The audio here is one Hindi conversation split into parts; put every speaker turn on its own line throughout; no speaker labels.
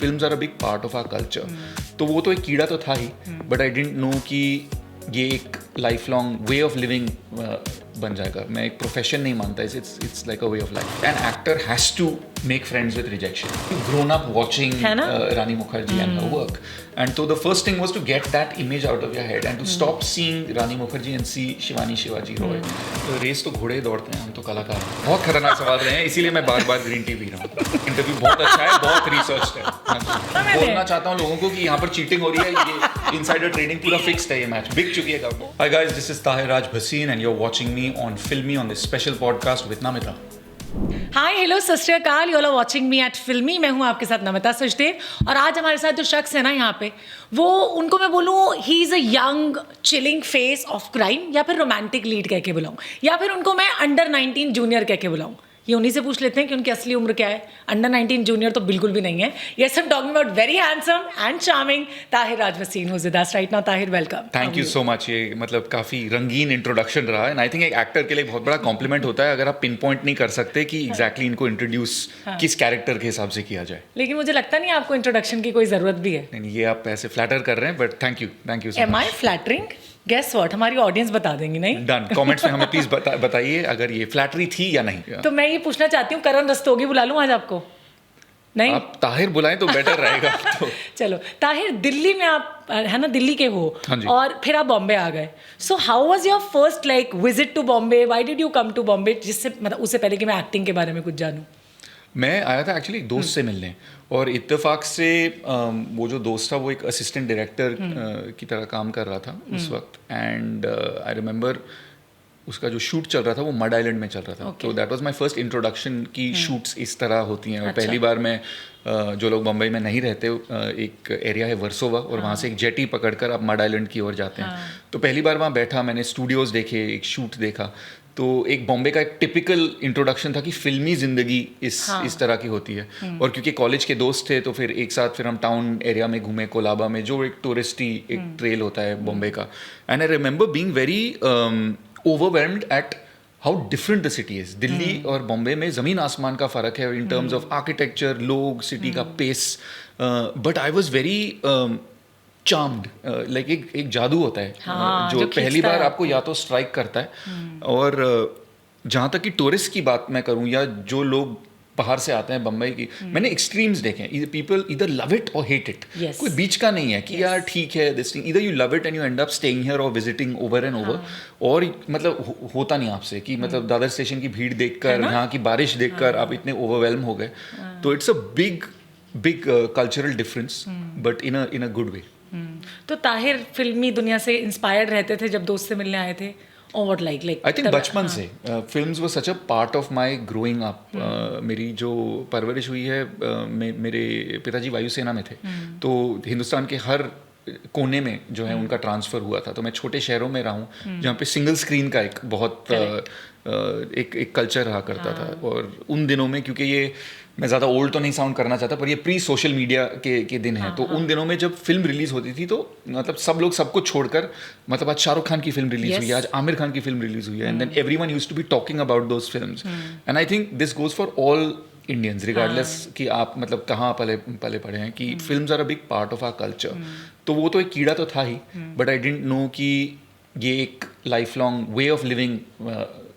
Films are a big part of our culture. तो वो तो एक कीड़ा तो था ही, बट आई डिडंट नो कि ये एक life long way of living बन जाएगा. मैं एक प्रोफेशन नहीं मानता, it's like a way of life. An actor has to make friends with rejection. Grown up watching Rani Mukherjee and her work, and so the first thing was to get that image out of your head and to stop seeing Rani Mukherjee and see Shivani Shivaji Roy. तो रेस तो घोड़े दौड़ते हैं, हम तो कलाकार हैं. बहुत खतरनाक सवाल रहे हैं, इसीलिए मैं बार बार ग्रीन टी पी रहा हूँ. इंटरव्यू बहुत अच्छा है, बहुत रिसर्च है. बोलना चाहता हूँ लोगों को कि यहाँ पर चीटिंग हो रही है, ये इनसाइडर ट्रेडिंग पूरा फिक्स्ड है. ये मैच बिक चुकी है. Hi guys, this is Tahir Raj Bhasin and you're watching me on Filmy on this special podcast with Namita.
Hi hello Sat Sri Akal, you are watching me at Filmi. मैं हूँ आपके साथ नमिता सचदेव और आज हमारे साथ जो शख्स है ना यहाँ पे, वो उनको मैं बोलूँ he is a young chilling face of crime, या फिर रोमांटिक लीड कह के बुलाऊँ, या फिर उनको मैं अंडर 19 जूनियर कह के बुलाऊँ. ये उन्हीं से पूछ लेते हैं कि उनकी असली उम्र क्या है. अंडर 19 जूनियर तो बिल्कुल भी नहीं है. Yes, I am talking about very handsome and charming Tahir Raj Bhasin who's with us right now. Tahir, welcome.
Thank you so much. ये मतलब काफ़ी रंगीन इंट्रोडक्शन रहा है. एंड आई थिंक एक एक्टर के लिए बहुत बड़ा कॉम्प्लीमेंट होता है अगर आप पिन पॉइंट नहीं कर सकते कि एग्जैक्टली इनको इंट्रोड्यूस किस कैरेक्टर के हिसाब से किया जाए.
लेकिन मुझे लगता नहीं आपको इंट्रोडक्शन की कोई ज़रूरत भी है.
नहीं, ये आप ऐसे फ्लैटर कर रहे हैं, but thank you so
am I flattering? Guess what, हमारी ऑडियंस बता देंगी. नहीं
डन. कमेंट्स में हमें प्लीज बताइए अगर ये फ्लैटरी थी या नहीं.
तो मैं ये पूछना चाहती हूँ, करण रस्तोगी बुला लूँ आज आपको? नहीं,
आप ताहिर बुलाएं तो बेटर रहेगा. तो
चलो ताहिर, दिल्ली में आप है ना, दिल्ली के हो और फिर आप बॉम्बे आ गए. So how was your first like visit to Bombay? Why did you come to Bombay? जिससे मतलब उससे पहले कि मैं एक्टिंग के बारे में कुछ जानूँ.
मैं आया था एक्चुअली एक दोस्त से मिलने, और इत्तेफाक से वो जो दोस्त था वो एक असिस्टेंट डायरेक्टर की तरह काम कर रहा था उस वक्त. एंड आई रिमेंबर उसका जो शूट चल रहा था वो मड आइलैंड में चल रहा था. तो that was my first introduction की शूट्स इस तरह होती हैं. और पहली बार मैं जो लोग बम्बई में नहीं रहते, एक एरिया है वर्सोवा, और वहाँ से एक जेटी पकड़कर आप मड आइलैंड की ओर जाते हैं. तो पहली बार वहाँ बैठा, मैंने स्टूडियोज़ देखे, एक शूट देखा. तो एक बॉम्बे का एक टिपिकल इंट्रोडक्शन था कि फिल्मी ज़िंदगी इस तरह की होती है. और क्योंकि कॉलेज के दोस्त थे तो फिर एक साथ फिर हम टाउन एरिया में घूमे, कोलाबा में, जो एक टूरिस्टी एक ट्रेल होता है बॉम्बे का. And I remember being very overwhelmed at how different the city is. Delhi और बॉम्बे में ज़मीन आसमान का फ़र्क है इन टर्म्स ऑफ आर्किटेक्चर, लोग, सिटी का pace. But I was very charmed. Like एक जादू होता है जो पहली बार आपको या तो स्ट्राइक करता है. और जहाँ तक कि टूरिस्ट की बात मैं करूँ या जो लोग बाहर से आते हैं बम्बई की, मैंने एक्सट्रीम्स देखे हैं. पीपल इधर लव इट और हेट इट. कोई बीच का नहीं है कि यार ठीक है दिस थिंग. इधर you love it and you and up staying here और विजिटिंग ओवर एंड ओवर. और मतलब होता नहीं आपसे कि मतलब दादर स्टेशन की भीड़ देखकर, यहाँ की बारिश देखकर आप इतने ओवरवेल्म हो गए. तो it's a big cultural difference, but in a good way.
तो ताहिर फिल्मी दुनिया से इंस्पायर्ड रहते थे जब दोस्त से मिलने आए थे? और व्हाट लाइक
आई थिंक बचपन से films were such a part of my growing up. मेरी जो परवरिश हुई है, मेरे पिताजी वायुसेना में थे. तो हिंदुस्तान के हर कोने में जो है उनका ट्रांसफ़र हुआ था. तो मैं छोटे शहरों में रहा हूँ जहाँ पे सिंगल स्क्रीन का एक बहुत एक कल्चर रहा करता था. और उन दिनों में, क्योंकि ये मैं ज़्यादा ओल्ड तो नहीं साउंड करना चाहता, पर ये प्री सोशल मीडिया के दिन हैं. तो उन दिनों में जब फिल्म रिलीज़ होती थी तो मतलब सब लोग सबको छोड़कर, मतलब आज शाहरुख खान की फिल्म रिलीज़ हुई है, आज आमिर खान की फिल्म रिलीज़ हुई है, and then everyone used to be talking about those films. And I think this goes for all Indians regardless कि आप मतलब कहाँ पले पड़े हैं, कि films are a big part of our culture. तो वो तो एक कीड़ा तो था ही, बट आई डिडंट नो कि ये एक life long way of living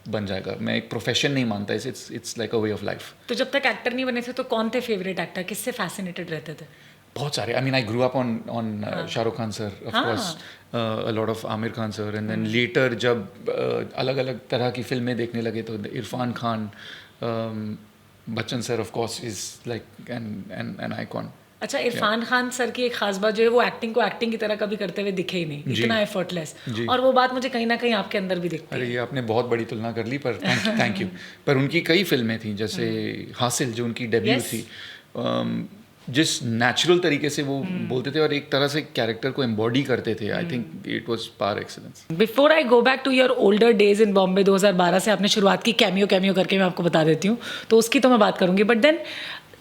बन जाएगा. मैं एक प्रोफेशन नहीं मानता, it's like a way of life.
तो जब तक एक्टर नहीं बने थे तो कौन थे फेवरेट एक्टर? किससे फैसिनेटेड रहते थे?
बहुत सारे. I mean I grew up on Shahrukh Khan sir, of course, a lot of Aamir Khan sir. And then later जब अलग अलग तरह की फिल्में देखने लगे तो Irfan Khan, Bachchan sir of course is like an icon.
अच्छा, इरफान खान सर की एक खास बात जो है, वो एक्टिंग को एक्टिंग की तरह कभी करते हुए दिखे ही नहीं, इतना एफर्टलेस. और वो बात मुझे कहीं ना कहीं आपके अंदर भी दिखती है.
अरे ये आपने बहुत बड़ी तुलना कर ली, पर थैंक यू. पर उनकी कई फिल्में थी, जैसे हासिल जो उनकी डेब्यू थी, जिस नेचुरल तरीके से वो बोलते थे और एक तरह से कैरेक्टर को एम्बॉडी करते थे, I think it was par excellence.
Before I go back to your older days in Bombay, 2012 से आपने शुरुआत की कैमियो करके, मैं आपको बता देती हूँ, तो उसकी तो मैं बात करूँगी. But then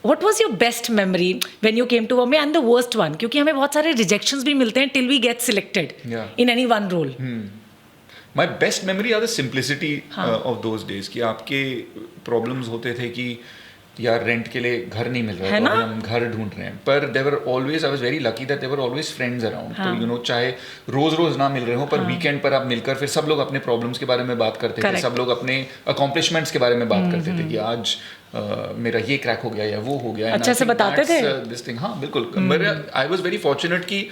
What was your best memory when you came to Bombay, and the worst one? क्योंकि हमें बहुत सारे rejections भी मिलते हैं till we get selected in any one role.
My best memory are the simplicity of those days. कि आपके problems होते थे कि यार रेंट के लिए घर नहीं मिल रहा है, तो अभी हम घर ढूंढ रहे हैं. पर they were always, I was very lucky that they were always friends around. तो यू नो चाहे रोज ना मिल रहे हो, पर वीकेंड पर आप मिलकर फिर सब लोग अपने प्रॉब्लम्स के बारे में बात करते थे, सब लोग अपने अकॉम्प्लिशमेंट्स के बारे में बात करते थे कि आज मेरा ये क्रैक हो गया या वो हो गया.
अच्छा से बताते थे
दिस थिंग. हाँ बिल्कुल. आई वाज वेरी फॉर्चुनेट कि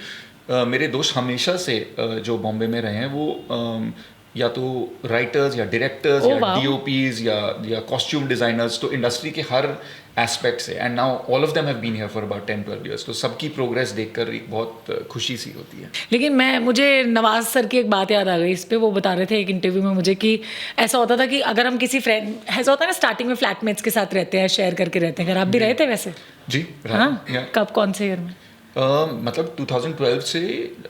मेरे दोस्त हमेशा से जो बॉम्बे में रहे हैं वो या तो राइटर्स या डायरेक्टर्स या DOPs या कॉस्ट्यूम डिजाइनर्स, तो इंडस्ट्री के हर एस्पेक्ट से. And now all of them have been here for about 10-12 years. तो सबकी प्रोग्रेस देखकर एक बहुत खुशी सी होती है.
लेकिन मुझे नवाज सर की एक बात याद आ गई इस पे. वो बता रहे थे एक इंटरव्यू में मुझे कि ऐसा होता था कि अगर हम किसी फ्रेंड, ऐसा होता है ना स्टार्टिंग में फ्लैटमेट्स के साथ रहते हैं, शेयर करके रहते हैं. अगर आप भी रहे थे वैसे?
जी.
हाँ. कब, कौन से ईयर में?
मतलब 2012 से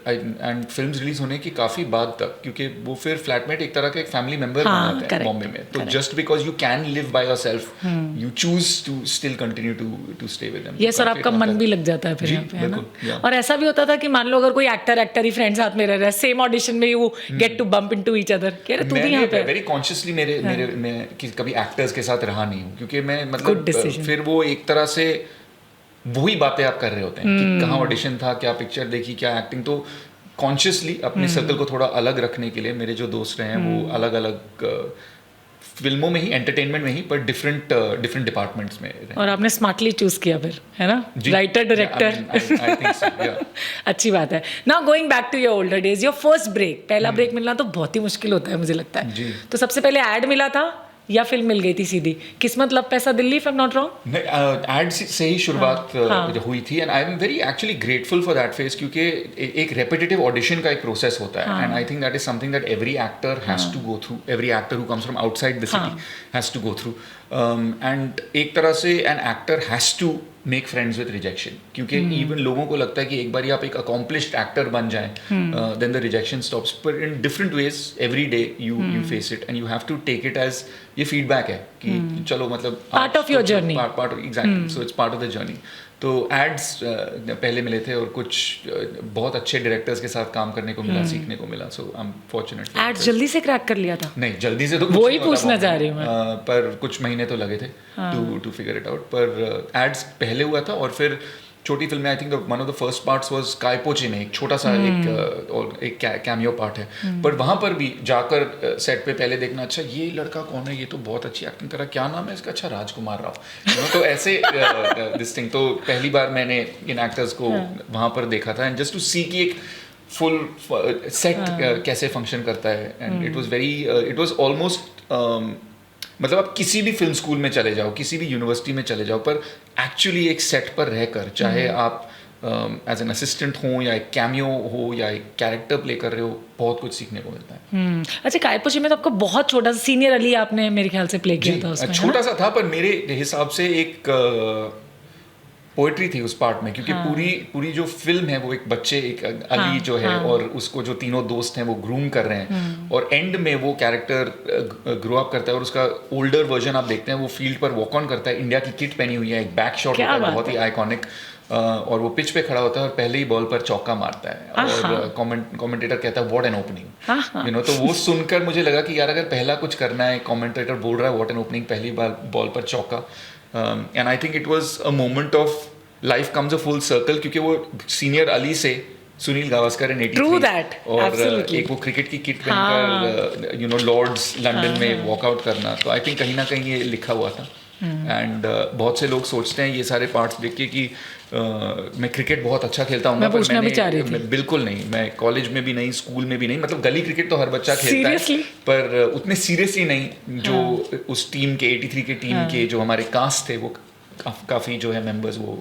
एंड फिल्म्स रिलीज होने की काफ़ी बाद तक, क्योंकि वो फिर फ्लैटमेट एक तरह का एक फैमिली मेंबर बन जाता है बॉम्बे में. तो just because you can live by yourself, you choose to still continue to stay with them.
Yes, और आपका मन भी लग जाता है फिर यहाँ पे, है ना? और ऐसा भी होता था कि मान लो अगर कोई एक्टर ही फ्रेंड साथ में रह रहा है, सेम ऑडिशन में you get to bump into each other. कह रहे तू भी यहाँ पे.
वेरी कॉन्शियसली मैं कभी एक्टर्स के साथ रहा नहीं हूँ, क्योंकि मैं मतलब फिर वो एक तरह से वही बातें आप कर रहे होते हैं कि कहाँ ऑडिशन था, क्या पिक्चर देखी, क्या एक्टिंग. तो कॉन्शियसली अपने सर्कल को थोड़ा अलग रखने के लिए मेरे जो दोस्त रहे हैं वो अलग अलग फिल्मों में ही, एंटरटेनमेंट में ही, पर डिफरेंट डिपार्टमेंट्स में रहे.
और आपने स्मार्टली चूज किया फिर, है ना? Writer, director. अच्छी बात है. Now going back to your older days, your first break, पहला ब्रेक मिलना तो बहुत ही मुश्किल होता है मुझे लगता है. तो सबसे पहले एड मिला था या फिल्म मिल गई थी सीधी? Kismat love Paisa Dilli, if I am not wrong.
नहीं, एड से ही शुरुआत हुई थी. And I am very actually grateful for that phase, क्योंकि एक रेपिटेटिव ऑडिशन का एक प्रोसेस होता है. And I think that is something that every actor has to go through, every actor who comes from outside the city has to go through. And एक तरह से an actor has to make friends with rejection, क्योंकि इवन लोगों को लगता है कि एक बार आप एक अकॉम्प्लिश्ड एक्टर बन जाएं, देन द रिजेक्शन स्टॉप्स. पर in different ways every day you face it, and you have to take it as ये फीडबैक है कि चलो मतलब
part of your journey,
part of, exactly. So it's part of the journey. तो एड्स पहले मिले थे और कुछ बहुत अच्छे डायरेक्टर्स के साथ काम करने को मिला, सीखने को मिला. सो आई एम फॉर्चुनेट.
एड्स जल्दी से क्रैक कर लिया था?
नहीं, जल्दी से तो
वो ही पूछना चाह रही हूँ मैं.
पर कुछ महीने तो लगे थे टू फिगर इट आउट. पर एड्स पहले हुआ था, और फिर छोटी फिल्म में I think one of the first parts was काय पोचे में, एक छोटा सा एक कैमियो पार्ट है. पर वहाँ पर भी जाकर सेट पे पहले देखना, अच्छा ये लड़का कौन है, ये तो बहुत अच्छी एक्टिंग कर रहा है, क्या नाम है इसका, अच्छा राजकुमार राव. तो ऐसे दिस थिंग. तो पहली बार मैंने इन एक्टर्स को वहाँ पर देखा था, एंड जस्ट टू सी कि एक फुल सेट कैसे फंक्शन करता है. एंड इट वाज ऑलमोस्ट, मतलब आप किसी भी फिल्म स्कूल में चले जाओ, किसी भी यूनिवर्सिटी में चले जाओ, पर एक्चुअली एक सेट पर रहकर, चाहे आप एज एन असिस्टेंट हो या एक कैमियो हो या एक कैरेक्टर प्ले कर रहे हो, बहुत कुछ सीखने को मिलता है.
अच्छा, कायपोची में तो आपको बहुत छोटा सा सीनियर अली आपने मेरे ख्याल से प्ले किया था उसमें.
छोटा सा था, पर मेरे हिसाब से एक पोएट्री थी उस पार्ट में, क्योंकि पूरी जो फिल्म है वो एक बच्चे, एक अली जो है, और उसको जो तीनों दोस्त हैं वो ग्रूम कर रहे हैं, और एंड में वो कैरेक्टर ग्रो अप करता है, और उसका ओल्डर वर्जन आप देखते हैं, वो फील्ड पर वॉक ऑन करता है, इंडिया की किट पहनी हुई है, एक बैक शॉट होता है बहुत ही आइकॉनिक, और वो पिच पे खड़ा होता है और पहले ही बॉल पर चौका मारता है, और कमेंटेटर कहता है what an opening, you know. तो वो सुनकर मुझे लगा कि यार अगर पहला कुछ करना है, कमेंटेटर बोल रहा है व्हाट एन ओपनिंग, पहली बार बॉल पर चौका. And I think it was a moment of life comes a full circle, क्योंकि वो सीनियर अली से सुनील गावस्कर इन 83 और एक वो क्रिकेट की किट पहनकर यू नो लॉर्ड्स लंदन में वॉकआउट करना. तो आई थिंक कहीं ना कहीं ये लिखा हुआ था. एंड बहुत से लोग सोचते हैं ये सारे पार्ट्स देख के कि मैं क्रिकेट बहुत अच्छा खेलता हूँ, मैं बिल्कुल नहीं. मैं कॉलेज में भी नहीं, स्कूल में भी नहीं. मतलब गली क्रिकेट तो हर बच्चा खेलता है, पर उतने सीरियसली नहीं. जो उस टीम के 83 के टीम के जो हमारे कास्ट थे, वो काफ़ी जो है मेंबर्स वो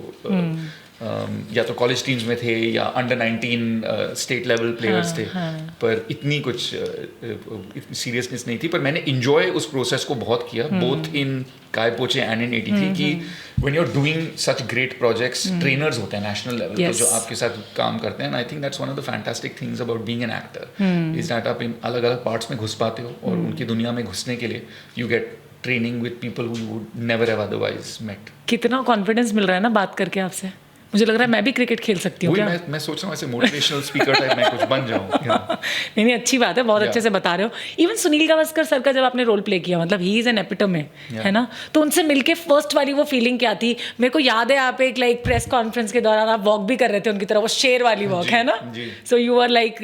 या तो कॉलेज टीम्स में थे या अंडर 19 स्टेट लेवल प्लेयर्स थे. पर इतनी कुछ सीरियसनेस नहीं थी. पर मैंने इंजॉय उस प्रोसेस को बहुत किया, बोथ इन काय पोचे एंड इन 83, कि when you are doing such great projects, trainers होते हैं नेशनल लेवल पे जो आपके साथ काम करते हैं. I think that's one of the fantastic things about being an actor is that आप इन अलग अलग पार्ट्स में घुस पाते हो, और उनकी दुनिया में घुसने के लिए you get training with people who you would never have otherwise met.
कितना कॉन्फिडेंस मिल रहा है ना बात करके आपसे. मुझे लग रहा है मैं भी क्रिकेट खेल सकती हूँ
वही
क्या?
मैं सोच रहा हूँ ऐसे मोटिवेशनल स्पीकर टाइप मैं कुछ बन जाऊँ।
नहीं नहीं, अच्छी बात है, बहुत अच्छे से बता रहे हो। इवन सुनील गावस्कर सर का जब आपने रोल प्ले किया, मतलब ही इज एन एपिटोम है ना, तो उनसे मिलके फर्स्ट वाली वो फीलिंग क्या थी? मेरे को याद है आप एक लाइक प्रेस कॉन्फ्रेंस के दौरान आप वॉक भी कर रहे थे उनकी तरह, वो शेर वाली वॉक है ना, सो यू आर लाइक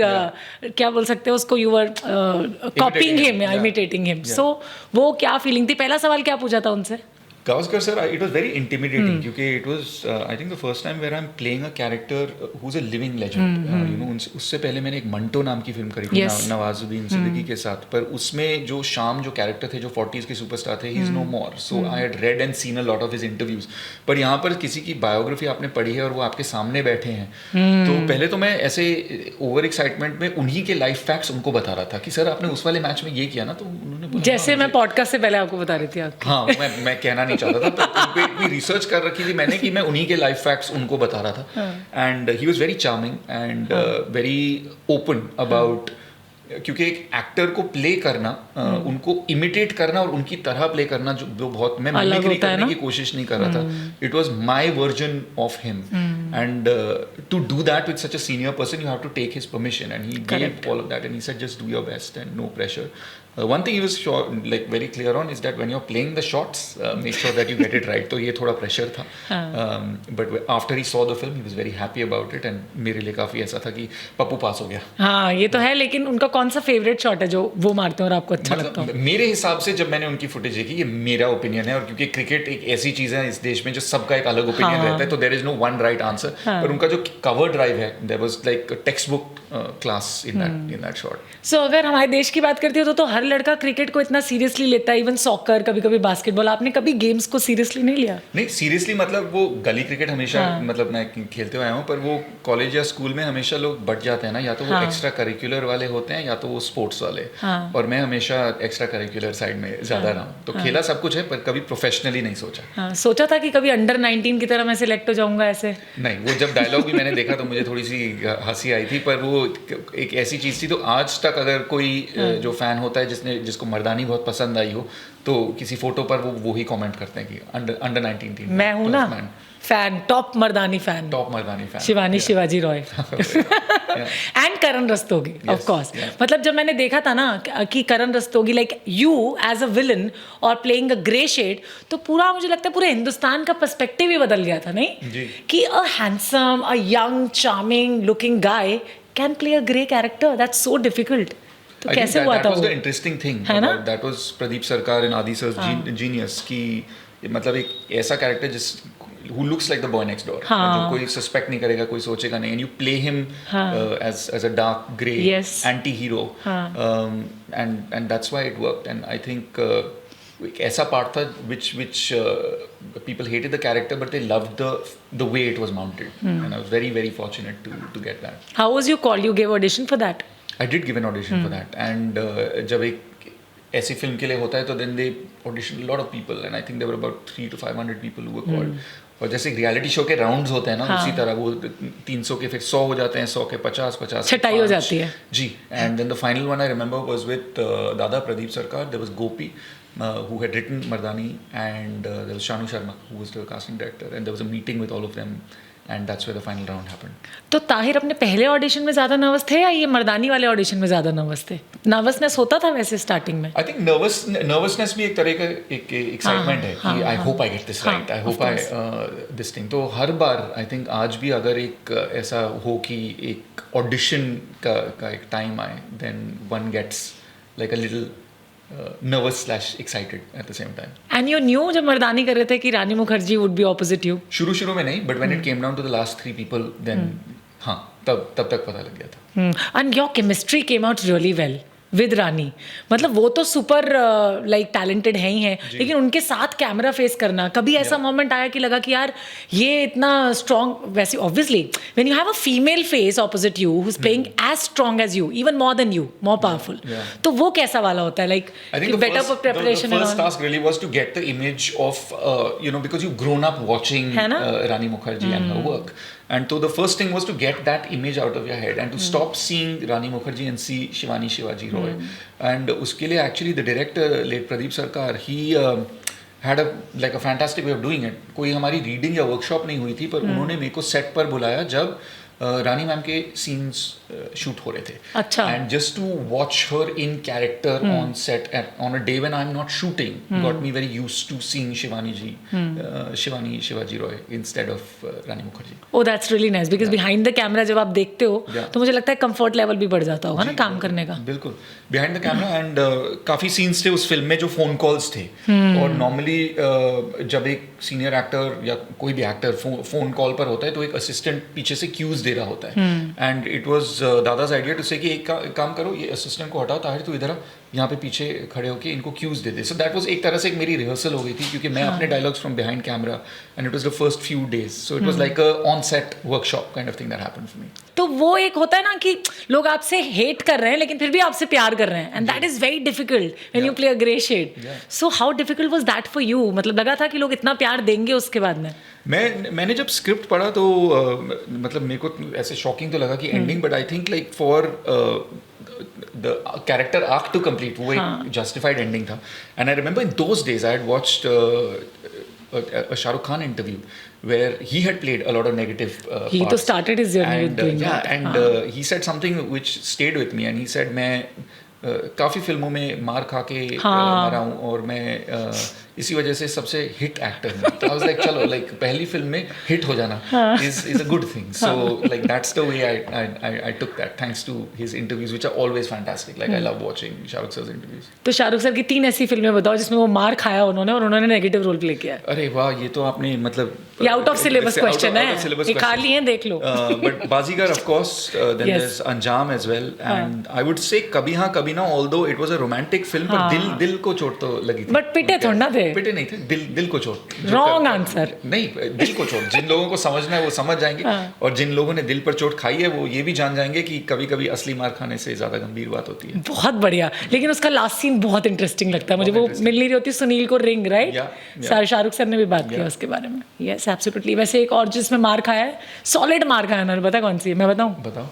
क्या बोल सकते हो उसको, you are copying him, imitating him. So वो क्या फीलिंग थी? पहला सवाल क्या पूछा था उनसे?
Gavaskar sir, it was very intimidating क्योंकि it was I think the first time where I'm playing a character who's a living legend. You know, उससे पहले मैंने एक मंटो नाम की फिल्म करी थी नवाजुद्दीन सिद्दीकी के साथ, पर उसमें जो शाम जो कैरेक्टर थे, जो 40s के सुपरस्टार थे, he is no more. So I had read and seen a lot of his interviews. पर यहाँ पर किसी की बायोग्राफी आपने पढ़ी है और वो आपके सामने बैठे हैं, तो पहले तो मैं ऐसे ओवर एक्साइटमेंट में उन्हीं के लाइफ फैक्ट्स उनको बता रहा था कि सर आपने उस वाले मैच में ये किया ना, तो उन्होंने बोला
जैसे मैं पॉडकास्ट से पहले आपको बता रही थी आपकी।
हाँ, मैं कहना नहीं चाहता था, तो उन पे इतनी रिसर्च कर रखी थी मैंने कि मैं उन्हीं के लाइफ फैक्ट्स उनको बता रहा था। And he was very charming and very open about, क्योंकि एक एक्टर को प्ले करना, उनको इमिटेट करना और उनकी तरह प्ले करना, जो बहुत मैं मिमिक्री करने की कोशिश नहीं कर रहा था, it was my version of him, and to do that with such a senior person you have to take his permission, and he gave all of that, and he said just do your best and no pressure. One thing he was sure, like very clear on, is that when you're playing the shots, make sure that you get it right. तो ये थोड़ा pressure था. But after he saw the film, he was very happy about it, and मेरे लिए काफी ऐसा था कि पप्पू पास हो गया.
हाँ, ये तो है, लेकिन उनका कौन सा फेवरेट शॉट है जो वो मारते हैं और आपको अच्छा लगता है?
मेरे हिसाब से जब मैंने उनकी फुटेज देखी, ये मेरा ओपिनियन है, और क्योंकि क्रिकेट एक ऐसी चीज है इस देश में जो सबका एक अलग ओपिनियन रहता है, तो there is no one right answer. पर उनका जो कवर ड्राइव है, there was like textbook class in that shot.
So अगर हमारे देश की बात करती हो तो हर लड़का क्रिकेट को इतना सीरियसली लेता है, इवन सॉकर, कभी कभी बास्केटबॉल. आपने कभी गेम्स को सीरियसली नहीं लिया?
नहीं, सीरियसली मतलब वो गली क्रिकेट हमेशा मतलब मैं खेलते हुए आया हूँ, पर वो कॉलेज या स्कूल में हमेशा लोग बट जाते हैं ना, या तो वो एक्स्ट्रा करिकुलर वाले होते हैं या तो वो स्पोर्ट्स वाले, और मैं हमेशा एक्स्ट्रा करिकुलर साइड में ज्यादा रहा हूँ. तो खेला सब कुछ है, पर कभी प्रोफेशनली नहीं सोचा.
सोचा था कि कभी अंडर 19 की तरह मैं सिलेक्ट हो जाऊंगा ऐसे?
नहीं, वो जब डायलॉग भी मैंने देखा तो मुझे थोड़ी सी हंसी आई थी, पर वो एक ऐसी चीज थी, तो आज तक अगर कोई जो फैन होता है जिसको मर्दानी बहुत पसंद आई हो, तो किसी फोटो पर वो ही कमेंट करते हैं कि अंडर 19 थी.
मैं हूं ना fan, top Mardaani fan Shivani Shivaji Roy and Karan Rastogi, of course. मतलब जब मैंने देखा था ना कि Karan Rastogi like you as a villain और प्लेइंग अ ग्रे शेड, तो पूरा मुझे लगता है पूरे हिंदुस्तान का पर्सपेक्टिव ही बदल गया था, नहीं कि a handsome, a young charming looking guy can play a grey character. That's so difficult. तो कैसे हुआ था?
That was the interesting thing. That was Pradeep सरकार and आदि sir's genius की, मतलब एक ऐसा character who looks like the boy next door, जो कोई सस्पेक्ट नहीं करेगा, कोई सोचेगा नहीं, and you play him as a dark grey anti-hero, and that's why it worked. And I think एक ऐसा पार्ट था which people hated the character but they loved the way it was mounted, and I was very very fortunate to get that.
How was you called? You gave audition for that?
I did give an audition for that, and जब एक ऐसी फिल्म के लिए होता है तो then they auditioned a lot of people, and I think there were about 300 to 500 people who were called. और जैसे रियलिटी शो के राउंड्स होते हैं ना, उसी तरह वो 300 के फिर 100 हो जाते हैं, 100 के 50
छटाई हो जाती है
जी. And then the final one I remember was with Dada Pradeep Sarkar. There was Gopi who had written Mardani, and there was Shanu Sharma who was the casting director, and there was a meeting with all of them, and that's where the final round happened.
तो ताहिर अपने पहले ऑडिशन में ज़्यादा नर्वस थे या ये मर्दानी वाले ऑडिशन में ज़्यादा नर्वस थे? नर्वसनेस होता था वैसे स्टार्टिंग में?
आई थिंक नर्वसनेस भी एक तरह का एक एक्साइटमेंट है कि I hope I get this right, I hope I this thing. तो हर बार आई थिंक आज भी अगर एक ऐसा हो कि एक ऑडिशन का एक टाइम आए, then one gets like a little nervous/excited at the same time.
And you knew जब मर्दानी कर रहे थे कि रानी Mukherjee would be opposite you?
शुरू में नहीं, but when it came down to the last 3 people, then हाँ, तब तक पता लग गया था.
And your chemistry came out really well with Rani. मतलब वो तो सुपर लाइक टैलेंटेड है ही हैं, लेकिन उनके साथ कैमरा फेस करना, कभी ऐसा मोमेंट आया कि लगा कि यार ये इतना स्ट्रॉन्ग? वैसे obviously when you have a female face opposite you who is playing as strong as you, even more than you, more powerful, तो वो कैसा वाला होता है? Like better preparation.
The first task really was to get the image of because you've grown up watching Rani Mukherjee and her work. And so the first thing was to get that image out of your head and to stop seeing Rani Mukherjee and see Shivani Shivaji Roy. And uske liye actually the director, late Pradeep Sarkar, had a fantastic way of doing it. कोई हमारी रीडिंग या वर्कशॉप नहीं हुई थी, पर उन्होंने मेरे को सेट पर बुलाया जब रानी मैम के सीन्स शूट हो रहे थे.
अच्छा.
And just to watch her in character on set on a day when I'm not shooting got me very used to seeing Shivani ji, Shivani Shivaji Roy instead of Rani Mukherjee.
Oh, that's really nice because behind the camera जब आप देखते हो तो मुझे लगता है कंफर्ट लेवल भी बढ़ जाता होगा ना काम करने का.
बिल्कुल. Behind the camera and काफ़ी सीन्स थे उस फिल्म में जो फोन कॉल्स थे. और नॉर्मली जब एक सीनियर एक्टर या कोई भी एक्टर फोन कॉल पर होता है तो एक असिस्टेंट पीछे से क्यूज दे रहा होता है. And it was Dada's idea to say कि एक काम करो, ये असिस्टेंट को हटाओ, ताहिर तू इधर आ, यहाँ पे पीछे खड़े होके इनको क्यूज दे दे. सो दैट वाज एक तरह से एक मेरी रिहर्सल हो गई थी क्योंकि मैं अपने dialogues from behind camera and it was the first few days. So it was like a on set workshop kind of thing that happened for me.
तो वो एक होता है ना कि लोग आपसे हेट कर रहे हैं लेकिन फिर भी आपसे प्यार कर रहे हैं and that is very difficult when you play a grey shade. So how difficult was that for you? मतलब लगा था कि लोग इतना प्यार देंगे उसके बाद में?
मैंने जब स्क्रिप्ट पढ़ा तो मतलब मेरे को ऐसे शॉकिंग तो लगा कि ending, but I think like for the character arc to complete वो एक justified ending था. And I remember in those days I had watched a Shah Rukh Khan interview where he had played a lot of negative
he
parts.
तो started his journey with doing that.
And he said something which stayed with me and he said मैं काफ़ी फिल्मों में मार खा के मरा हूँ और मैं इसी वजह से सबसे हिट एक्टर हूँ. तो आई वाज लाइक चलो लाइक पहली फिल्म में हिट हो जाना is a good thing. So like that's the way I took that thanks to his interviews which are always fantastic. Like I love watching Shah Rukh sir's interviews.
तो शाहरुख सर की 3 ऐसी फिल्में बताओ जिसमें वो मार खाया उन्होंने और उन्होंने नेगेटिव रोल प्ले किया.
अरे वाह, ये तो आपने मतलब
ये आउट ऑफ सिलेबस क्वेश्चन है, ये खाली है, देख लो.
But Baazigar of course, then there's अंजाम as well, and I would say कभी हाँ कभी ना, although it was a romantic film, पर दिल को चोट तो लगी थी.
बट पिटे थोड़ा ना थे.
पिटे नहीं थे, दिल को चोट.
Wrong answer.
नहीं, दिल को चोट. जिन लोगों को समझना है वो समझ जाएंगे और जिन लोगों ने दिल पर चोट खाई है वो ये भी जान जाएंगे कि कभी कभी असली मार खाने से ज्यादा गंभीर बात होती है.
बहुत बढ़िया. लेकिन उसका लास्ट सीन बहुत इंटरेस्टिंग लगता है मुझे. वो मिल नहीं रही होती सुनील को रिंग, राइट? शाहरुख सर ने भी बात किया उसके बारे में. Yes absolutely. वैसे एक और जिसमें मार खाया है, सॉलिड मार खाया ना, पता कौन सी है? मैं बताऊं?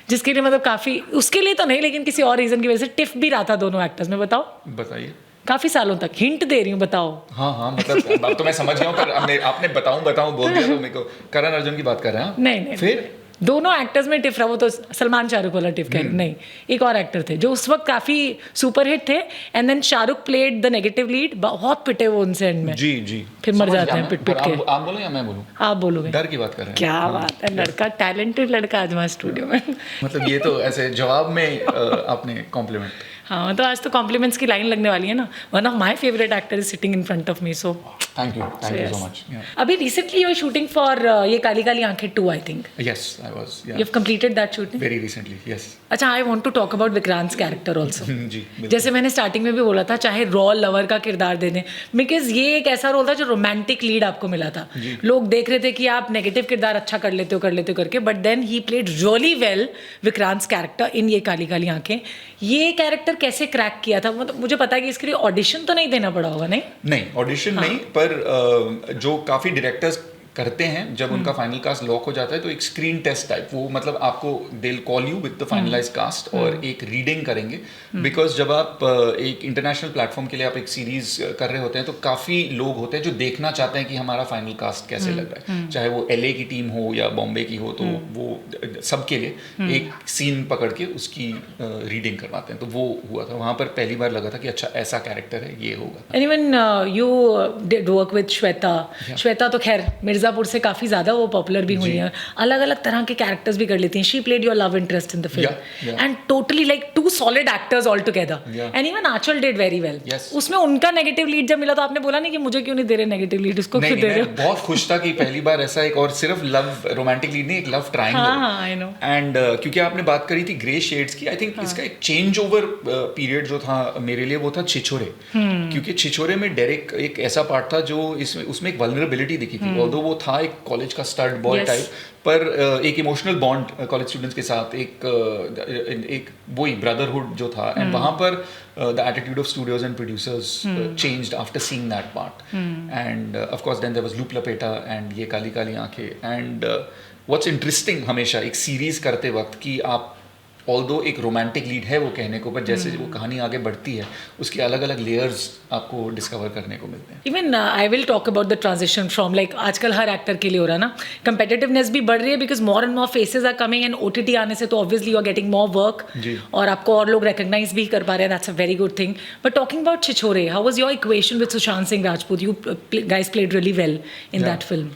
जिसके लिए मतलब काफी, उसके लिए तो नहीं लेकिन किसी और रीजन की वजह से टिफ भी रहा था दोनों एक्टर्स में.
बताइए.
काफी सालों तक हिंट दे रही हूँ, बताओ.
हाँ मतलब अब तो मैं समझ गया हूँ, पर आपने बताऊं बोल दिया तो मेरे को करण अर्जुन की बात कर रहे हैं.
नहीं फिर दोनों एक्टर्स में टिफ रहा. वो तो सलमान शाहरुख वाला टिफ कह नहीं, एक और एक्टर थे जो उस वक्त काफी सुपर हिट थे and then Shahrukh played the negative lead. बहुत पिटे वो उनसे एंड में. जी फिर मर जाते हैं पिट के.
आप बोलो या मैं बोलूं?
आप बोलोगे.
डर की बात कर रहे हैं.
क्या बात है, लड़का टैलेंटेड लड़का आज हमारे स्टूडियो में.
मतलब ये तो ऐसे जवाब में आपने कॉम्प्लीमेंट.
हाँ तो आज तो कॉम्प्लीमेंट्स की लाइन लगने वाली है ना. One of my favourite actor is sitting in front of me. So
thank you so much.
अभी recently you are shooting for ये Kaali Kaali Aankhen 2 I think.
Yes I was.
You have completed that shooting
very recently. Yes.
अच्छा, I want to talk about Vikrant character also.
जी.
जैसे मैंने स्टार्टिंग में भी बोला था, चाहे रॉ लवर का किरदार दे दें, बिकॉज ये एक ऐसा रोल था जो रोमांटिक लीड आपको मिला था. लोग देख रहे थे कि आप नेगेटिव किरदार अच्छा कर लेते हो करके, but then he played really well Vikrant character in ये काली काली आंखें. ये कैरेक्टर कैसे क्रैक किया था? मतलब मुझे पता है कि इसके लिए ऑडिशन तो नहीं देना पड़ा होगा. नहीं ऑडिशन नहीं, पर जो काफ़ी डायरेक्टर्स करते हैं जब उनका फाइनल कास्ट लॉक हो जाता है तो एक स्क्रीन टेस्ट टाइप, वो मतलब आपको they will call you with the finalised cast और एक रीडिंग करेंगे. बिकॉज जब आप एक इंटरनेशनल प्लेटफॉर्म के लिए आप एक सीरीज कर रहे होते हैं तो काफ़ी लोग होते हैं जो देखना चाहते हैं कि हमारा फाइनल कास्ट कैसे लग रहा है. चाहे वो LA की टीम हो या बॉम्बे की हो, तो वो सबके लिए एक सीन पकड़ के उसकी रीडिंग करवाते हैं. तो वो हुआ था वहाँ पर. पहली बार लगा था कि अच्छा ऐसा कैरेक्टर है, ये होगा. Anyone you did work with Shweta तो खैर मिर्जापुर से काफी ज्यादा वो पॉपुलर भी हुई है. अलग अलग तरह के कैरेक्टर्स भी कर लेती हैं. She played your love interest in the film and totally like 2 solid actors all together. And even Aanchal did very well. उसमें उनका नेगेटिव लीड जब मिला तो आपने बोला नहीं कि मुझे क्यों नहीं दे रहे नेगेटिव लीड, उसको क्यों दे रहे हो?
बहुत खुश था कि पहली बार ऐसा एक, और सिर्फ लव रोमांटिक लीड नहीं, एक love triangle.
I know.
And क्योंकि आपने बात करी थी ग्रे शेड्स की, आई थिंक इसका एक चेंज ओवर पीरियड जो था मेरे लिए वो था छिछोरे. क्योंकि छिछोरे में डेरेक एक ऐसा पार्ट था जो उसमें एक वल्नरेबिलिटी दिखी थी. ऑल्दो वो था एक कॉलेज का स्टड बॉय टाइप, पर एक इमोशनल बॉन्ड कॉलेज स्टूडेंट्स के साथ, एक वही ब्रदरहुड जो था. एंड वहाँ पर the attitude of studios and producers changed after seeing that part. And of course then there was Looop Lapeta and ये काली काली आंखें. एंड व्हाट्स इंटरेस्टिंग हमेशा एक सीरीज करते वक्त कि आप ऑल्दो एक रोमांटिक लीड है वो कहने को, पर जैसे वो कहानी आगे बढ़ती है उसके अलग अलग लेयर्स आपको डिस्कवर करने को मिलते हैं.
Even I will talk about the transition from like आजकल हर एक्टर के लिए हो रहा है ना, कंपेटिटिवनेस भी बढ़ रही है because more and more faces are coming and OTT आने से तो obviously you are getting more work और आपको और लोग रिकॉग्नाइज भी कर पा रहे हैं. That's a very good thing. But talking about Chhichhore, how was your equation with Sushant Singh Rajput? You guys played really well in that film.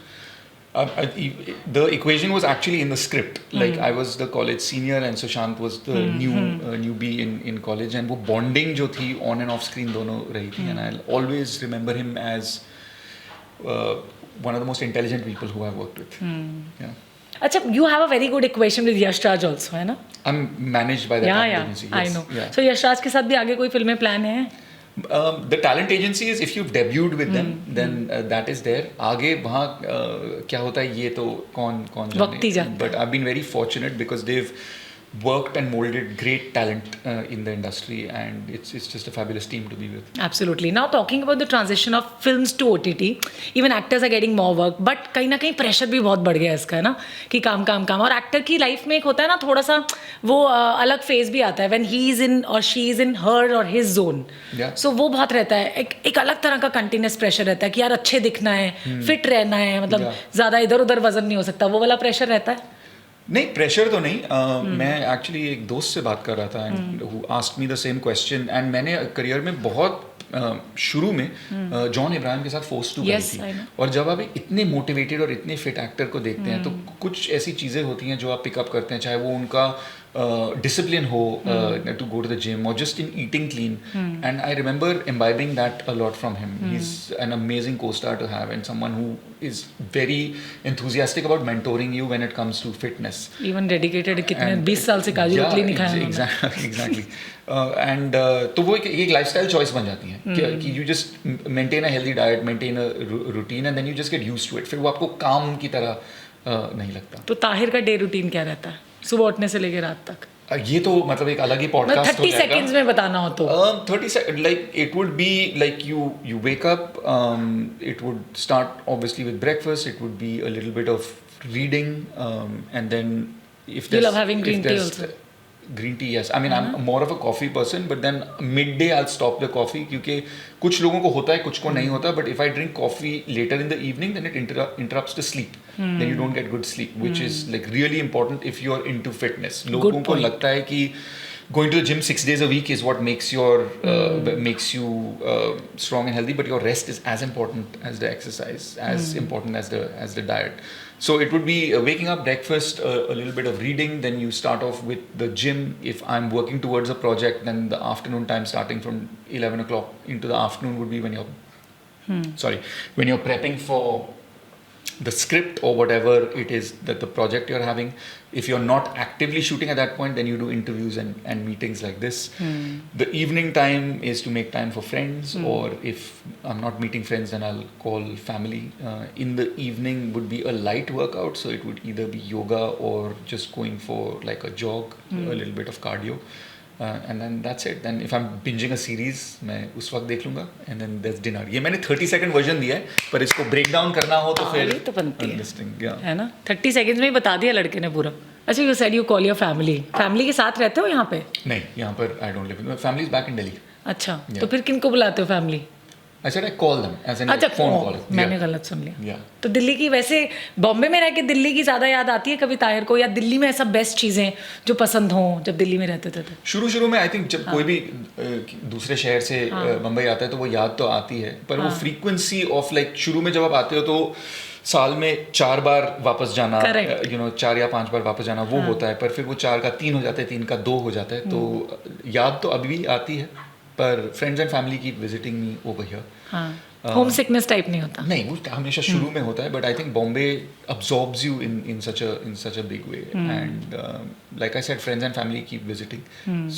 The equation was actually in the script. Like I was the college senior and Sushant was the newbie in college, and वो bonding जो थी on and off screen दोनों रही थी, and I'll always remember him as one of the most intelligent people who I've worked with. Yeah.
अच्छा, you have a very good equation with Yash Raj also, है ना?
I'm managed by that
Yeah,
agency.
I
Yes.
know.
Yeah.
So Yash Raj के साथ भी आगे कोई फिल्में प्लान है?
The talent agency is if you've debuted with them, then that is there. आगे वहाँ क्या होता है ये तो कौन
वक्त ही
जाने.
जानता
But I've been very fortunate because they've worked and molded great talent in the industry, and it's just a fabulous team to be with.
Absolutely. Now talking about the transition of films to OTT, even actors are getting more work, but कहीं ना कहीं प्रेशर भी बहुत बढ़ गया है इसका, है ना, कि काम काम काम. और एक्टर की लाइफ में एक होता है ना थोड़ा सा वो अलग फेज भी आता है when he is in or she is in her or his zone.
Yeah.
So वो बहुत रहता है, एक अलग तरह का कंटिन्यूस प्रेशर रहता है कि यार अच्छे दिखना है, फिट रहना है, मतलब ज़्यादा इधर उधर वजन नहीं हो सकता, वो वाला प्रेशर रहता है.
नहीं, प्रेशर तो नहीं. मैं एक्चुअली एक दोस्त से बात कर रहा था and who asked me the same question, and मैंने करियर में बहुत शुरू में जॉन इब्राहिम के साथ फोर्स टू गई थी. और जब आप इतने मोटिवेटेड और इतने फिट एक्टर को देखते हैं तो कुछ ऐसी चीज़ें होती हैं जो आप पिकअप करते हैं, चाहे वो उनका discipline ho to go to the gym or just in eating clean. And I remember imbibing that a lot from him. He's an amazing co-star to have and someone who is very enthusiastic about mentoring you when it comes to fitness.
Even dedicated कितने 20 साल से काजू कतली नहीं खाया उन्होंने.
Exactly. And तो वो एक lifestyle choice बन जाती है कि you just maintain a healthy diet, maintain a routine, and then you just get used to it. फिर वो आपको काम की तरह नहीं लगता.
तो ताहिर का डे रूटीन क्या रहता है सुबह उठने से लेकर रात तक?
ये तो मतलब एक अलग ही पॉडकास्ट हो
30 seconds में बताना हो तो
30 seconds, like it would be like you wake up, it would start obviously with breakfast, it would be a little bit of reading, and then if
you love having green tea also?
Green tea, yes. I mean, I'm more of a coffee person, but then midday I'll stop the coffee क्योंकि कुछ लोगों को होता है, कुछ को नहीं होता. But if I drink coffee later in the evening, then it interrupts the sleep. Then you don't get good sleep, which is like really important if you're into fitness. लोगों को लगता है कि going to the gym 6 days a week is what makes you strong and healthy, but your rest is as important as the exercise, as important as the diet. So it would be waking up, breakfast, a little bit of reading, then you start off with the gym. If I'm working towards a project, then the afternoon time starting from 11 o'clock into the afternoon would be when you're prepping for the script or whatever it is that the project you're having. If you're not actively shooting at that point, then you do interviews and meetings like this. The evening time is to make time for friends, or if I'm not meeting friends, then I'll call family. In the evening would be a light workout, so it would either be yoga or just going for like a jog, a little bit of cardio. And then that's it. Then if I'm binging a series, मैं उस वक्त देख लूँगा, and then there's dinner. ये मैंने 30-second version दिया है, पर इसको break down करना हो तो फिर
ये तो बनती
है,
है ना. 30 seconds में ही बता दिया लड़के ने पूरा. अच्छा, you said you call your family. Family के साथ रहते हो यहाँ पे?
नहीं, यहाँ पर I don't live. My family is back in Delhi.
अच्छा, तो फिर किनको बुलाते हो family?
I said I call them as in
अच्छा,
phone call.
मैंने गलत सुन लिया.
Yeah.
तो दिल्ली की, वैसे बॉम्बे में रह के दिल्ली की ज़्यादा याद आती है कभी ताहिर को, या दिल्ली में ऐसा बेस्ट चीज़ें जो पसंद हों जब दिल्ली में रहते थे?
शुरू में आई थिंक जब कोई भी दूसरे शहर से मुंबई आता है तो वो याद तो आती है, पर वो फ्रीक्वेंसी ऑफ लाइक शुरू में जब आप आते हो तो साल में 4 बार वापस जाना, 4 या 5 बार वापस जाना वो होता है, पर फिर वो 4 का 3 हो जाता है, 3 का 2 हो जाता है. तो याद तो अभी भी आती है, पर friends and family keep visiting me over here.
Home sickness type नहीं होता? नहीं,
वो हमेशा शुरू में होता है, but I think Bombay absorbs you in such a big way. And like I said, friends and family keep visiting.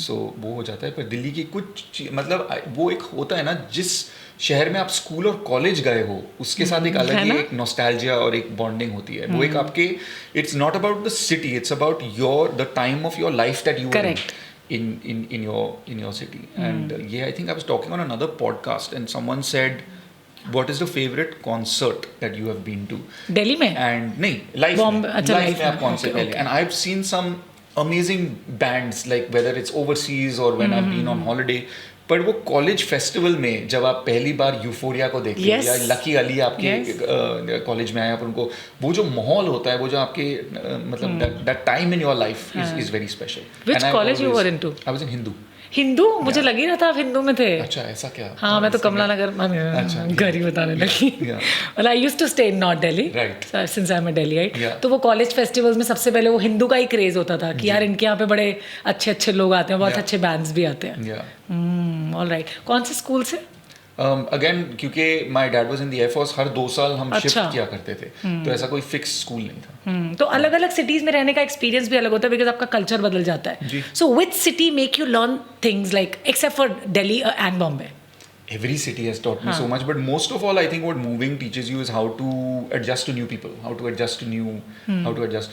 So वो हो जाता है. पर दिल्ली की कुछ मतलब वो एक होता है ना, जिस शहर में आप स्कूल और कॉलेज गए हो उसके साथ एक अलग ही एक नॉस्टैल्जिया और एक बॉन्डिंग होती है. वो एक आपके, it's not about the city, it's about the time of your life that you were in your city. And I think I was talking on another podcast and someone said, what is the favorite concert that you have been to?
Delhi में?
And नहीं, life में आप कौन से पहले? And I've seen some amazing bands, like whether it's overseas or when I've been on holiday. पर वो कॉलेज फेस्टिवल में जब आप पहली बार यूफोरिया को देखते
Yes.
या लकी अली आपके कॉलेज में आया, पर उनको वो जो माहौल होता है, वो जो आपके मतलब that time in your life is very special.
Which college you were into?
I was in Hindu.
Hindu? मुझे लग ही रहा था आप हिंदू में थे.
अच्छा, ऐसा क्या?
हाँ, मैं तो कमला नगर घर ही बताने लगी. Well, I used to stay in North Delhi.
Right.
Since I'm a Delhiite.
Yeah.
तो वो कॉलेज फेस्टिवल्स में सबसे पहले वो हिंदू का ही क्रेज होता था कि यार इनके यहाँ पे बड़े अच्छे अच्छे लोग आते हैं, बहुत अच्छे बैंड्स भी आते हैं. All right. कौन से स्कूल से?
अगेन क्योंकि my dad was in the air force, हर 2 साल हम शिफ्ट
अच्छा.
किया करते थे, तो ऐसा कोई फिक्स स्कूल नहीं था.
तो अलग अलग सिटीज में रहने का एक्सपीरियंस भी अलग होता है बिकॉज आपका कल्चर बदल जाता है. So which city make you learn things like except for Delhi and Bombay?
Every city has taught me so much, but most of all, I think what moving teaches you is how to adjust to new people, how to adjust to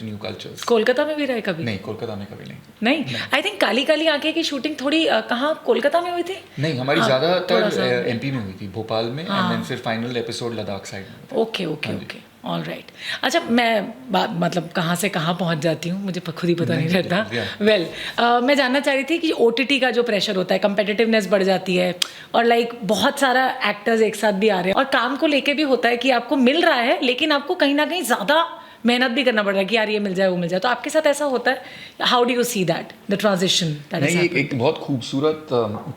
new cultures.
Kolkata में भी रहे कभी?
नहीं, कोलकाता में कभी नहीं.
नहीं. आई थिंक काली काली आंखें की शूटिंग थोड़ी कहाँ, कोलकाता में हुई थी?
नहीं, हमारी ज़्यादातर एमपी में हुई थी, भोपाल में, एंड देन फिर फाइनल एपिसोड लद्दाख साइड में.
Okay okay okay. All right. अच्छा, मैं मतलब कहाँ से कहाँ पहुँच जाती हूँ, मुझे खुद ही पता नहीं रहता. वेल, मैं जानना चाह रही थी कि OTT का जो प्रेशर होता है, कंपेटिटिवनेस बढ़ जाती है, और लाइक बहुत सारा एक्टर्स एक साथ भी आ रहे हैं, और काम को लेके भी होता है कि आपको मिल रहा है लेकिन आपको कहीं ना कहीं ज़्यादा मेहनत भी करना पड़ रहा है कि यार ये मिल जाए वो मिल जाए. तो आपके साथ ऐसा होता है? How do you see that the transition?
नहीं, एक बहुत खूबसूरत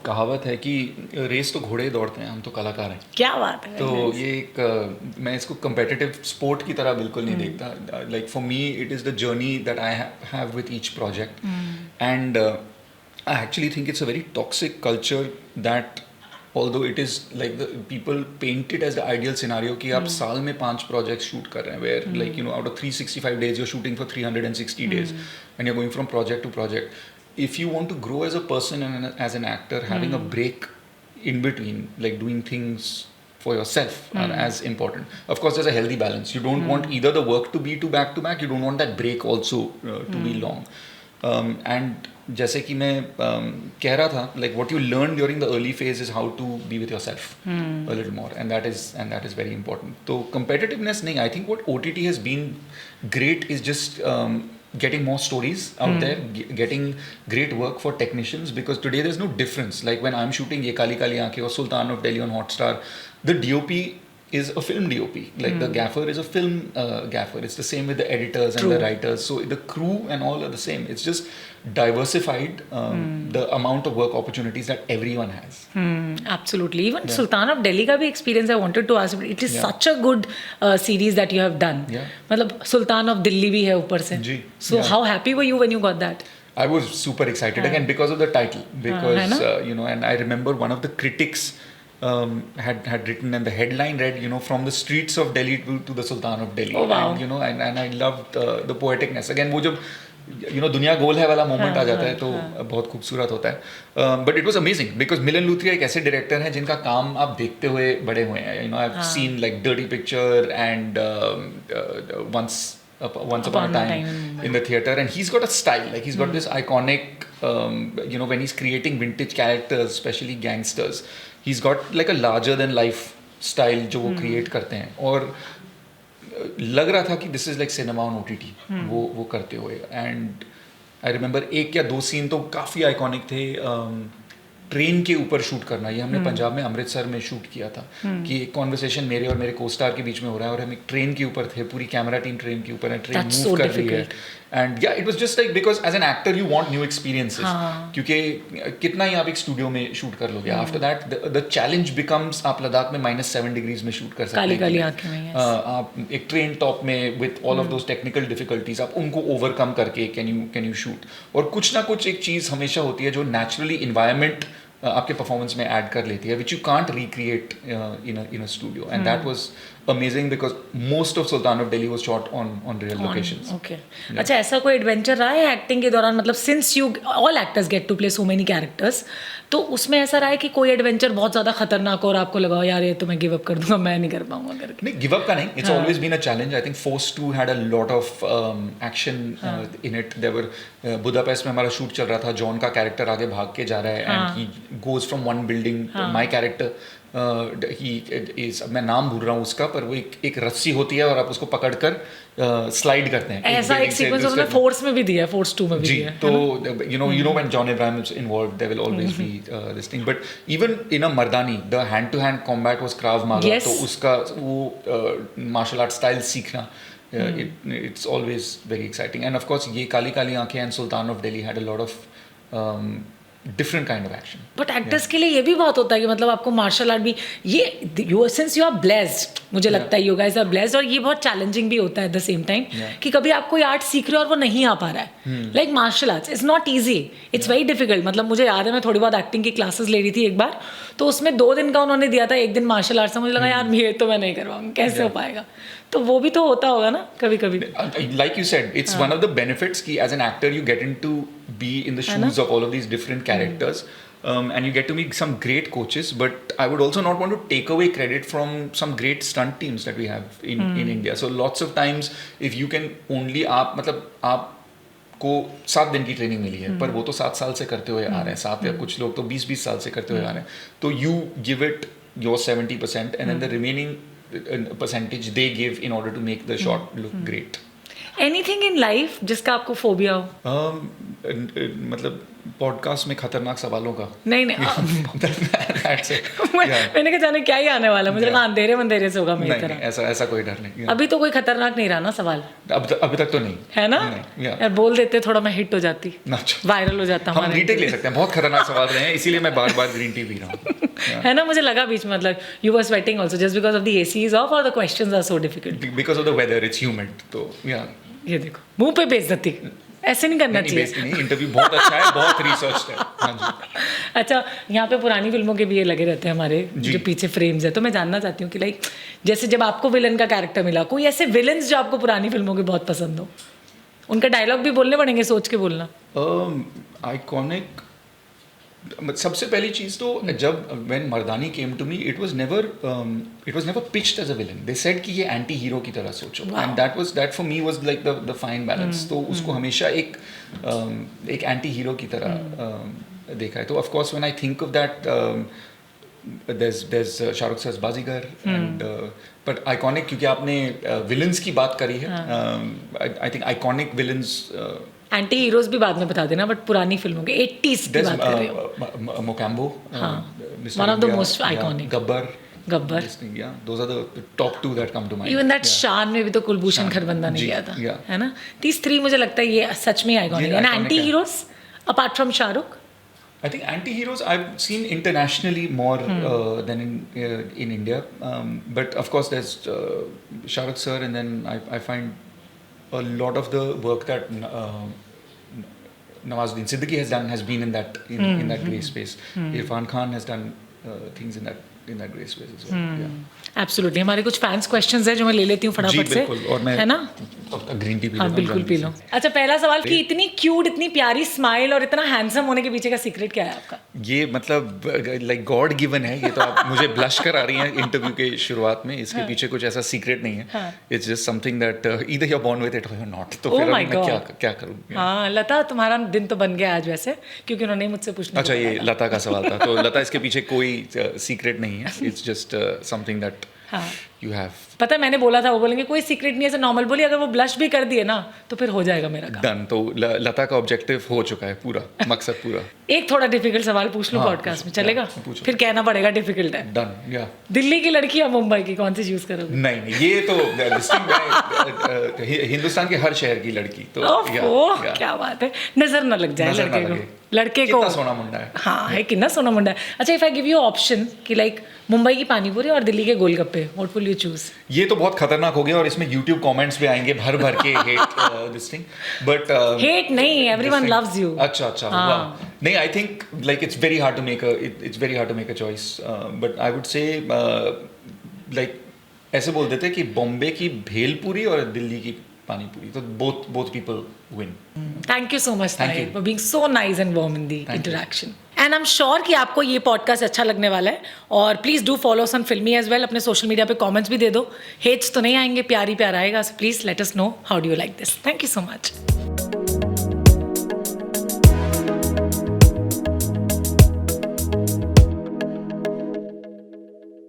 कहावत है कि रेस तो घोड़े दौड़ते हैं, हम तो कलाकार हैं.
क्या बात है.
तो ये एक मैं इसको competitive sport की तरह बिल्कुल नहीं देखता. Like for me it is the journey that I have with each project, and I actually think it's a very toxic culture that although it is like the people paint it as the ideal scenario कि आप साल में 5 projects shoot कर रहे हैं, where like you know out of 365 days you're shooting for 360 days and you're going from project to project. If you want to grow as a person and as an actor, having a break in between, like doing things for yourself, are as important. Of course, there's a healthy balance. You don't want either the work to be to back to back. You don't want that break also to be long. And जैसे कि मैं कह रहा था, like what you learn during the early phase is how to be with yourself a little more, and that is very important. So competitiveness नहीं, I think what OTT has been great is just getting more stories out there, getting great work for technicians, because today there's no difference. Like when I'm shooting Ye Kali Kali Aankhein or Sultan of Delhi on Hotstar, the DOP is a film DOP. Like the gaffer is a film gaffer. It's the same with the editors and the writers. So the crew and all are the same. It's just diversified the amount of work opportunities that everyone has.
Absolutely. Even Sultan of Delhi का भी experience I wanted to ask. It is such a good series that you have done. मतलब Sultan of Delhi भी है ऊपर से. So how happy were you when you got that?
I was super excited again because of the title. Because you know, and I remember one of the critics had written, and the headline read, you know, from the streets of Delhi to the Sultan of Delhi.
Oh, wow.
And you know, and I loved the poeticness. Again, वो जब you know दुनिया गोल है वाला मोमेंट आ जाता है तो बहुत खूबसूरत होता है. But it was amazing because Milan Luthria एक ऐसे डायरेक्टर हैं जिनका काम आप देखते हुए बड़े हुए हैं. You know, I've seen like Dirty Picture and Once Upon a Time in the theater, and he's got a style, like he's got this iconic you know, when he's creating vintage characters, especially gangsters, he's got like a larger than life style जो वो create करते हैं. और लग रहा था कि this is like cinema on OTT वो करते हुए. एंड आई रिमेंबर 1 या 2 सीन तो काफ़ी आइकॉनिक थे. ट्रेन के ऊपर शूट करना, ये हमने पंजाब में अमृतसर में शूट किया था कि एक कॉन्वर्सेशन मेरे और मेरे को-स्टार के बीच में हो रहा है और हम एक ट्रेन के ऊपर थे, पूरी कैमरा टीम ट्रेन के ऊपर है, ट्रेन मूव कर रही है. And yeah it was just like because as an actor you want new experiences, क्योंकि कितना ही आप एक स्टूडियो में शूट कर लोगे. After that the challenge becomes आप लद्दाख में -7 डिग्रीज में शूट कर सकते हैं. आप एक ट्रेन टॉप में with all of those technical difficulties आप उनको ओवरकम करके कैन यू शूट. और कुछ ना कुछ एक चीज़ हमेशा होती है जो नेचुरली इन्वायरमेंट आपके परफॉर्मेंस में ऐड कर लेती है, which you can't recreate in a studio. And that was amazing because most of Sultan of Delhi was shot on real locations.
Okay. अच्छा, ऐसा कोई एडवेंचर रहा है एक्टिंग के दौरान? मतलब since you all actors get to play so many characters, तो उसमें ऐसा रहा है कि कोई एडवेंचर बहुत ज़्यादा खतरनाक हो और आपको लगा यार ये तो मैं गिव अप कर दूंगा, मैं नहीं कर पाऊंगा करके?
नहीं, गिव अप का नहीं. It's always been a challenge. I think Force 2 had a lot of action in it. There were Budapest में हमारा शूट चल रहा था, जॉन का कैरेक्टर आगे भाग के जा रहा है and he goes from one building, my character he is, मैं नाम भूल रहा हूँ उसका, पर वो एक रस्सी होती है और आप उसको पकड़कर स्लाइड करते हैं।
ऐसा एक सीक्वेंस उन्होंने फोर्स में भी दिया है, फोर्स 2 में भी
जी,
दिया है।
तो you know when John Abraham is involved, there will always be this thing. But even in a Mardani, the hand-to-hand combat was Krav Maga.
Yes.
तो उसका वो martial art style सीखना, it's always very exciting. And of course, ये काली काली आंखें and Sultan of Delhi had a lot of different kind of action.
But actors के लिए ये भी बहुत होता है कि मतलब आपको मार्शल आर्ट भी ये you since you are blessed, मुझे लगता है यू गाइस आर ब्लेस्ड, और ये बहुत चैलेंजिंग भी होता है एट द सेम टाइम कि कभी आप कोई आर्ट सीख रहे हो और वो नहीं आ पा रहा है। Like martial arts it's not easy, it's very difficult. मतलब मुझे याद है मैं थोड़ी बहुत एक्टिंग की क्लासेस ले रही थी एक बार, तो उसमें 2 दिन का उन्होंने दिया था, 1 दिन मार्शल आर्ट्स, मुझे लगा यार ये तो मैं नहीं करवाऊंगा, कैसे हो पाएगा। तो वो भी तो होता होगा ना कभी कभी।
Like you said, it's one of the benefits कि as an actor you get into be in the shoes of all of these different characters. And you get to meet some great coaches, but I would also not want to take away credit from some great stunt teams that we have in India. So lots of times, if you can only आपको 7 दिन की ट्रेनिंग मिली है, पर वो तो 7 साल से करते हुए आ रहे हैं, 7 या कुछ लोग तो 20 साल से करते हुए आ रहे हैं, तो you give it your 70% and then the remaining percentage they give in order to make the shot look great.
Anything in life जिसका आपको फोबिया हो?
मतलब पॉडकास्ट में खतरनाक सवालों का
नहीं
That's it.
मैंने कहा जाने क्या ही आने वाला, मुझे लगा अंधेरे मंधेरे से होगा मेरी तरह।
ऐसा कोई डर नहीं।
अभी तो कोई खतरनाक नहीं रहा ना सवाल,
अभी तक तो नहीं
है ना? यार बोल देते थोड़ा मैं हिट हो जाती, वायरल हो जाता।
हम रीटेक ले सकते हैं, बहुत खतरनाक सवाल रहे हैं, इसीलिए मैं बार ग्रीन टी पी रहा हूँ।
है ना, मुझे लगा बीच में मतलब you were sweating also just because of the AC is off और the questions are so difficult
because of the weather, it's humid. तो
ये देखो मुंह पे बेइज्जती, ऐसे नहीं करना चाहिए।
इंटरव्यू बहुत अच्छा है, बहुत रिसर्च है। हाँ जी।
अच्छा, यहाँ पे पुरानी फिल्मों के भी ये लगे रहते हैं हमारे जो पीछे फ्रेम्स है, तो मैं जानना चाहती हूँ कि लाइक जैसे जब आपको विलन का कैरेक्टर मिला, कोई ऐसे विलन्स जो आपको पुरानी फिल्मों के बहुत पसंद हो, उनका डायलॉग भी बोलने पड़ेंगे, सोच के बोलना।
आइकॉनिक सबसे पहली चीज तो जब when Mardaani came to me, it was never pitched as a villain. They said कि ये एंटी हीरो की तरह सोचो, and that for me was like the fine balance. तो उसको हमेशा एक एंटी हीरो की तरह देखा है। तो of course when I think of that, there's Shahrukh sir's Baazigar, and but iconic क्योंकि आपने विलन्स की बात करी है, I think iconic villains,
anti heroes भी बाद में बता देना, बट पुरानी फिल्मों के 80s की बात कर रहे हो।
Mocambo,
one of the most iconic.
Gabbar, yeah, those are the top 2 that come to mind.
Even that शान में भी तो कुलभूषण खरबंदा ने किया था, है ना? These 3 मुझे लगता है ये सच में आइकॉनिक है। Anti heroes apart from Shahrukh,
I think anti-heroes I've seen internationally more than in India, but of course there's Shah Rukh sir, and then I find a lot of the work that Nawazuddin Siddiqui has done has been in that grey space. Irfan Khan has done things in that grey space as well.
Absolutely. हमारे कुछ फैंस क्वेश्चंस है जो मैं ले लेती हूँ फटाफट से, है ना?
Green tea P low.
हाँ बिल्कुल पी लो। अच्छा, पहला सवाल कि इतनी क्यूट, इतनी प्यारी स्माइल और इतना हैंडसम होने के पीछे का सीक्रेट क्या है आपका?
ये मतलब लाइक गॉड गिवन है ये तो। आप मुझे ब्लश करा रही हैं इंटरव्यू के शुरुआत में, इसके पीछे कुछ ऐसा सीक्रेट नहीं है। It's just something that either you are born with it और यू आर नॉट। तो फिर मैं क्या करूं?
हाँ लता, तुम्हारा दिन तो बन गया आज वैसे, क्योंकि उन्होंने मुझसे पूछा।
अच्छा, ये लता का सवाल था। तो लता, इसके पीछे कोई सीक्रेट नहीं है, it's just something that you have।
पता है मैंने बोला था, वो बोलेंगे कोई सीक्रेट नहीं है, ऐसे नॉर्मल बोली, अगर वो ब्लश भी कर दिए ना तो फिर हो जाएगा मेरा काम।
डन। तो लता का ऑब्जेक्टिव हो चुका है पूरा, मकसद पूरा।
एक थोड़ा डिफिकल्ट सवाल पूछ लूं पॉडकास्ट में, चलेगा? फिर कहना पड़ेगा डिफिकल्ट है।
डन, या।
दिल्ली की लड़की या मुंबई की, कौन सी चूज करोगे?
नहीं, ये तो हिंदुस्तान के हर शहर की लड़की। तो
क्या बात है, नजर न लग जाए लड़के को।
सोना मुंडा है।
हाँ है, कितना सोना मुंडा है। अच्छा, if I give you option कि लाइक मुंबई की पानीपुरी और दिल्ली के गोलगप्पे, व्हाट विल यू चूज?
ये तो बहुत खतरनाक हो गया और इसमें YouTube कमेंट्स भी आएंगे भर के hate this thing, but
hate नहीं, एवरीवन लव्स यू।
अच्छा, वाह। नहीं, I think like it's very hard to make a choice, but I would say like ऐसे बोल देते कि बॉम्बे की भेलपुरी और दिल्ली की पानीपुरी, तो both people win.
Thank you so much for being so nice and warm in the interaction. And I'm sure कि आपको ये पॉडकास्ट अच्छा लगने वाला है, और प्लीज़ डू फॉलो सन फिल्मी एज वेल। अपने सोशल मीडिया पे कमेंट्स भी दे दो, हेट्स तो नहीं आएंगे, प्यार ही प्यार आएगा। So please let us know how do you like this. Thank you so much.